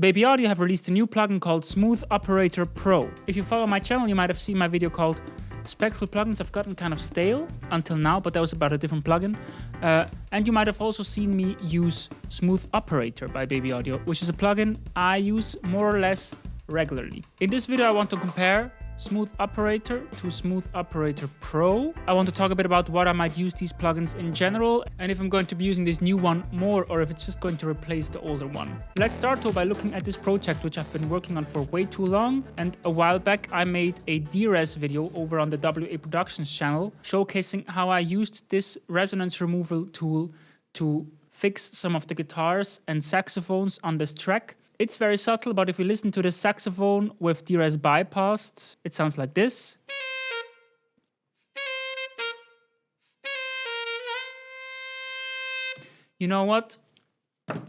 Baby Audio have released a new plugin called Smooth Operator Pro. If you follow my channel, you might have seen my video called Spectral Plugins have gotten kind of stale until now, but that was about a different plugin. And you might have also seen me use Smooth Operator by Baby Audio, which is a plugin I use more or less regularly. In this video, I want to compare Smooth Operator to Smooth Operator Pro. I want to talk a bit about what I might use these plugins in general, and if I'm going to be using this new one more or if it's just going to replace the older one. Let's start though by looking at this project, which I've been working on for way too long. And a while back I made a DRes video over on the WA Productions channel showcasing how I used this resonance removal tool to fix some of the guitars and saxophones on this track. It's very subtle, but if you listen to the saxophone with DRes bypassed, it sounds like this. You know what?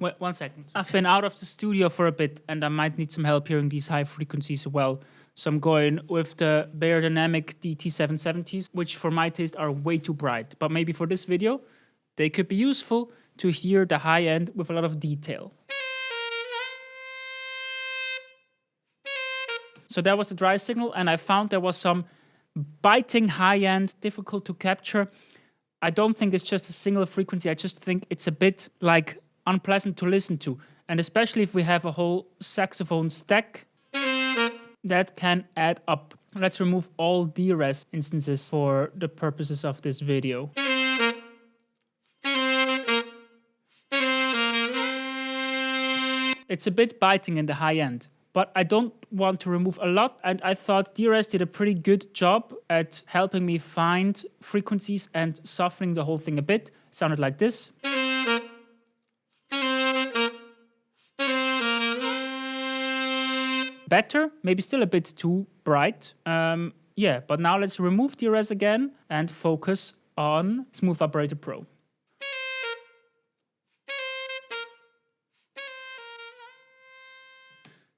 Wait 1 second. I've been out of the studio for a bit and I might need some help hearing these high frequencies as well. So I'm going with the Beyerdynamic DT770s, which for my taste are way too bright. But maybe for this video, they could be useful to hear the high end with a lot of detail. So that was the dry signal, and I found there was some biting high end, difficult to capture. I don't think it's just a single frequency, I just think it's a bit like unpleasant to listen to. And especially if we have a whole saxophone stack, that can add up. Let's remove all DRes instances for the purposes of this video. It's a bit biting in the high end. But I don't want to remove a lot, and I thought DRes did a pretty good job at helping me find frequencies and softening the whole thing a bit. It sounded like this. Better, maybe still a bit too bright. Yeah, but now let's remove DRes again and focus on Smooth Operator Pro.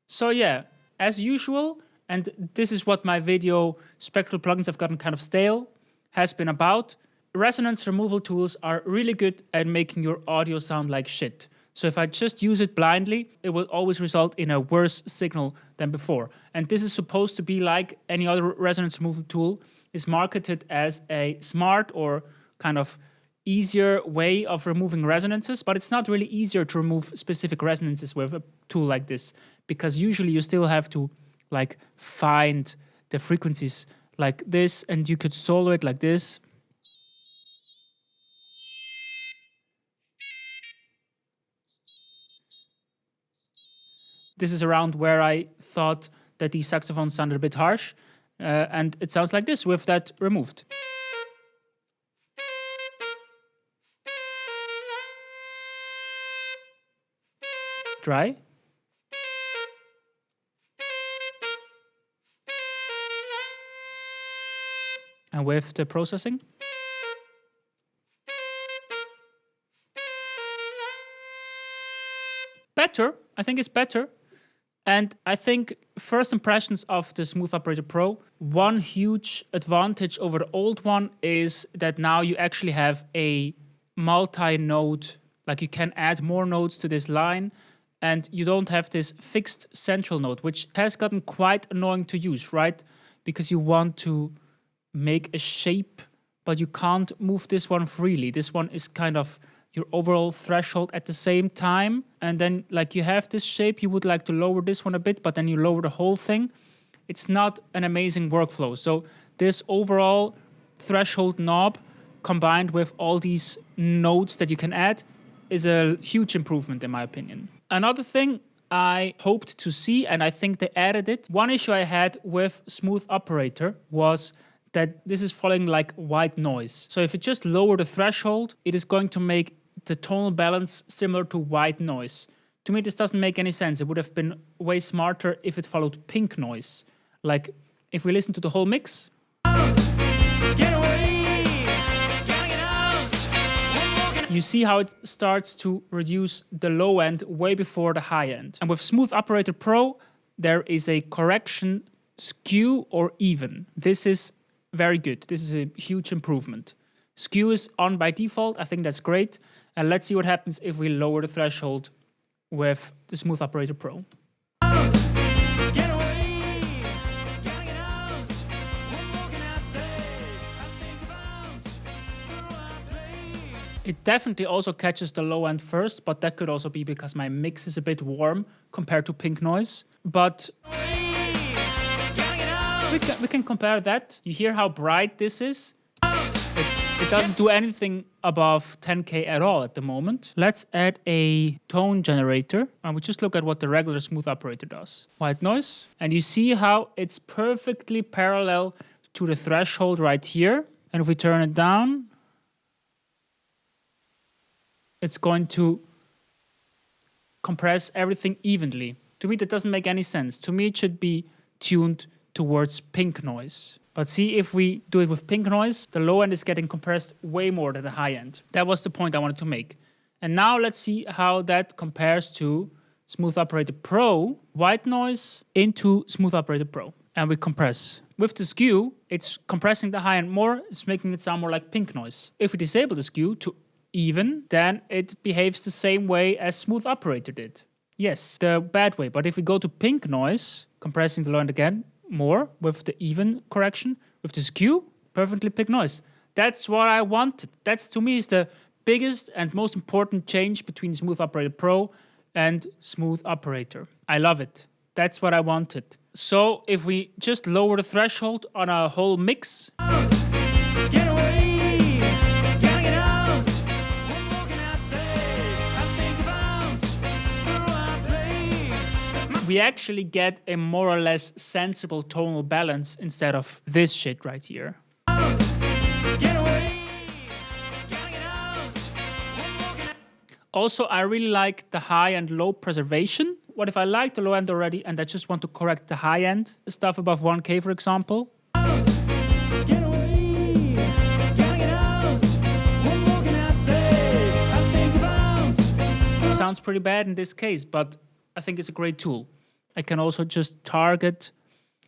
So yeah, as usual, and this is what my video Spectral Plugins have gotten kind of stale has been about, resonance removal tools are really good at making your audio sound like shit. So if I just use it blindly, it will always result in a worse signal than before. And this is supposed to be like any other resonance removal tool, is marketed as a smart or kind of easier way of removing resonances, but it's not really easier to remove specific resonances with a tool like this, because usually you still have to like find the frequencies like this, and you could solo it like this. This is around where I thought that the saxophone sounded a bit harsh, and it sounds like this with that removed. Dry. And with the processing. Better, I think it's better. And I think first impressions of the Smooth Operator Pro, one huge advantage over the old one is that now you actually have a multi-node, like you can add more nodes to this line, and you don't have this fixed central node, which has gotten quite annoying to use, right? Because you want to make a shape, but you can't move this one freely. This one is kind of your overall threshold at the same time. And then like you have this shape, you would like to lower this one a bit, but then you lower the whole thing. It's not an amazing workflow. So this overall threshold knob combined with all these nodes that you can add is a huge improvement in my opinion. Another thing I hoped to see, and I think they added it, one issue I had with Smooth Operator was that this is following like white noise. So if you just lower the threshold, it is going to make the tonal balance similar to white noise. To me, this doesn't make any sense. It would have been way smarter if it followed pink noise. Like if we listen to the whole mix. Get away! You see how it starts to reduce the low end way before the high end. And with Smooth Operator Pro, there is a correction skew or even. This is very good. This is a huge improvement. Skew is on by default. I think that's great. And let's see what happens if we lower the threshold with the Smooth Operator Pro. Get away, gotta get out. What more can I say? I think about who I play. It definitely also catches the low end first, but that could also be because my mix is a bit warm compared to pink noise. But we can compare that. You hear how bright this is? It doesn't do anything above 10K at all at the moment. Let's add a tone generator, and we just look at what the regular smooth operator does. White noise, and you see how it's perfectly parallel to the threshold right here. And if we turn it down, it's going to compress everything evenly. To me, that doesn't make any sense. To me, it should be tuned towards pink noise. But see, if we do it with pink noise, the low end is getting compressed way more than the high end. That was the point I wanted to make. And now let's see how that compares to Smooth Operator Pro, white noise into Smooth Operator Pro. And we compress. With the skew, it's compressing the high end more, it's making it sound more like pink noise. If we disable the skew to even, then it behaves the same way as Smooth Operator did. Yes, the bad way. But if we go to pink noise, compressing the low end again, more with the even correction, with the skew, perfectly pink noise. That's what I wanted. That's, to me, is the biggest and most important change between Smooth Operator Pro and Smooth Operator. I love it. That's what I wanted. So if we just lower the threshold on a whole mix, get away, gotta get out. What more can I say? I think about who I play. We actually get a more or less sensible tonal balance instead of this shit right here. Get away, gotta get out. Also, I really like the high and low preservation. What if I like the low end already and I just want to correct the high end stuff above 1K, for example? Get away, gotta get out. What more can I say? I think about. Sounds pretty bad in this case, but I think it's a great tool. I can also just target.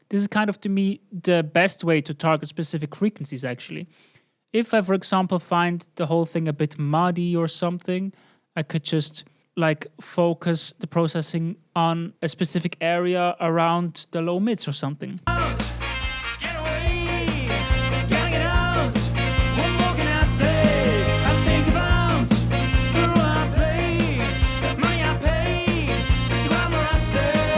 This is kind of, to me, the best way to target specific frequencies, actually. If I, for example, find the whole thing a bit muddy or something, I could just focus the processing on a specific area around the low mids or something. Get away, gotta get out. What more can I say? I think about who I play, money I pay, do I where I stay.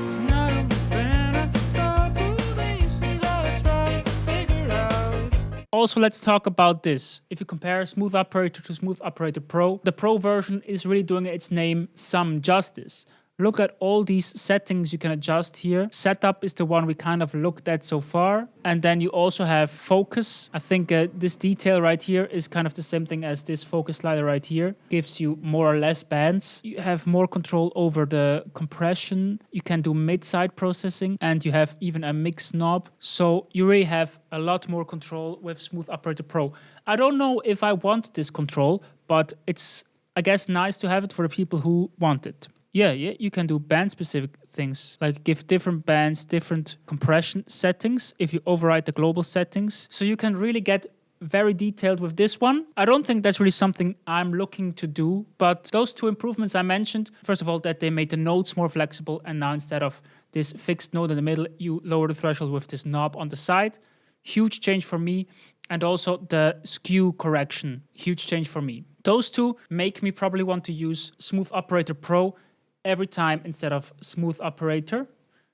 It's not been a couple days since I tried to figure out. Also, let's talk about this. If you compare Smooth Operator to Smooth Operator Pro, the Pro version is really doing its name some justice. Look at all these settings you can adjust here. Setup is the one we kind of looked at so far. And then you also have focus. I think this detail right here is kind of the same thing as this focus slider right here. Gives you more or less bands. You have more control over the compression. You can do mid-side processing. And you have even a mix knob. So you really have a lot more control with Smooth Operator Pro. I don't know if I want this control, but it's, I guess, nice to have it for the people who want it. Yeah, you can do band-specific things, like give different bands different compression settings if you override the global settings. So you can really get very detailed with this one. I don't think that's really something I'm looking to do, but those two improvements I mentioned, first of all, that they made the notes more flexible, and now instead of this fixed note in the middle, you lower the threshold with this knob on the side. Huge change for me. And also the skew correction, huge change for me. Those two make me probably want to use Smooth Operator Pro every time instead of Smooth Operator,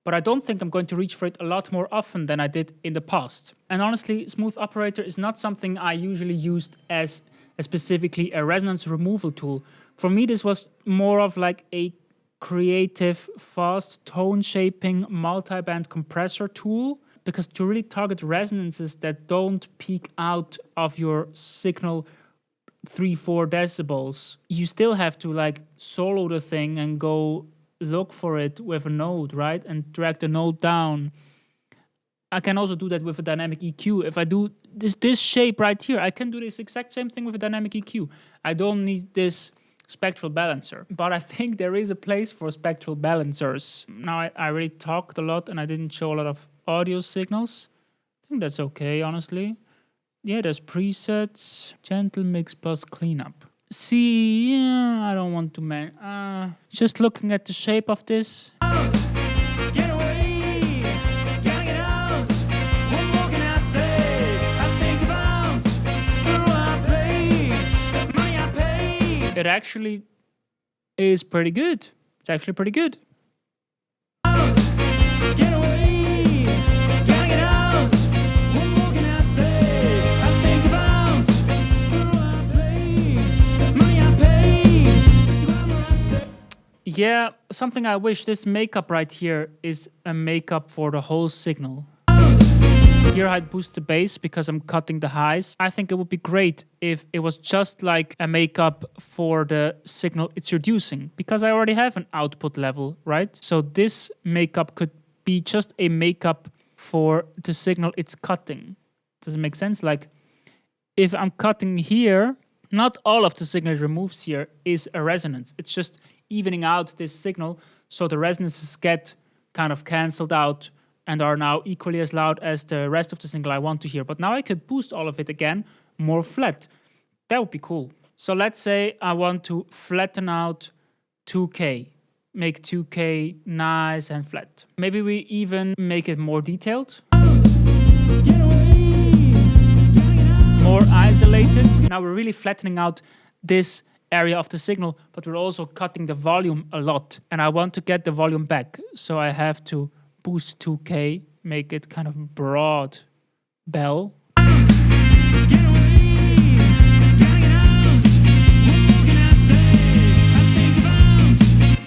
but I don't think I'm going to reach for it a lot more often than I did in the past. And honestly, Smooth Operator is not something I usually used as specifically a resonance removal tool. For me, this was more of like a creative, fast tone shaping multi-band compressor tool, because to really target resonances that don't peak out of your signal 3-4 decibels, you still have to solo the thing and go look for it with a node, right? And drag the node down. I can also do that with a dynamic EQ. If I do this shape right here, I can do this exact same thing with a dynamic EQ. I don't need this spectral balancer. But I think there is a place for spectral balancers. Now, I really talked a lot and I didn't show a lot of audio signals. I think that's okay, honestly. Yeah, there's presets, gentle mix bus cleanup. See, yeah, I don't want want to just looking at the shape of this. Get away, gotta get out. What more can I say? I think about the role I play, the money I pay. It actually is pretty good. It's actually pretty good. Get away, gotta get out. What more can I say? I think about the role I play, the money I pay, the glamour I stay. Yeah, something I wish, this makeup right here is a makeup for the whole signal. Here I'd boost the bass because I'm cutting the highs. I think it would be great if it was just like a makeup for the signal it's reducing, because I already have an output level, right? So this makeup could be just a makeup for the signal it's cutting. Does it make sense? Like if I'm cutting here, not all of the signal it removes here is a resonance. It's just evening out this signal so the resonances get kind of cancelled out and are now equally as loud as the rest of the signal I want to hear. But now I could boost all of it again more flat. That would be cool. So let's say I want to flatten out 2K. Make 2K nice and flat. Maybe we even make it more detailed. More isolated. Now we're really flattening out this area of the signal, but we're also cutting the volume a lot. And I want to get the volume back. So I have to boost 2K, make it kind of broad bell.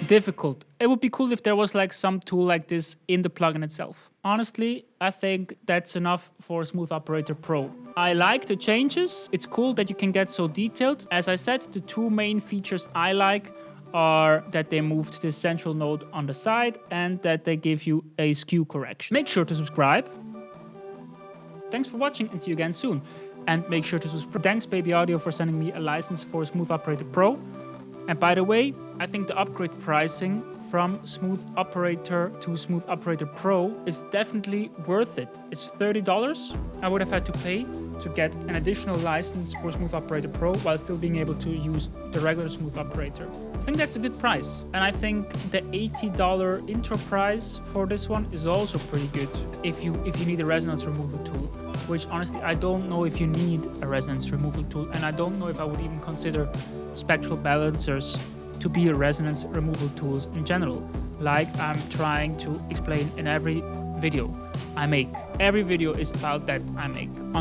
Difficult. It would be cool if there was like some tool like this in the plugin itself. Honestly, I think that's enough for Smooth Operator Pro. I like the changes. It's cool that you can get so detailed. As I said, the two main features I like are that they moved this central node on the side and that they give you a skew correction. Make sure to subscribe. Thanks for watching and see you again soon. And make sure to subscribe. Thanks Baby Audio for sending me a license for Smooth Operator Pro. And by the way, I think the upgrade pricing from Smooth Operator to Smooth Operator Pro is definitely worth it. It's $30 I would have had to pay to get an additional license for Smooth Operator Pro while still being able to use the regular Smooth Operator. I think that's a good price. And I think the $80 intro price for this one is also pretty good if you need a resonance removal tool, which honestly I don't know if you need a resonance removal tool, and I don't know if I would even consider Spectral Balancers to be a resonance removal tools in general, like I'm trying to explain in every video I make. Every video is about that I make.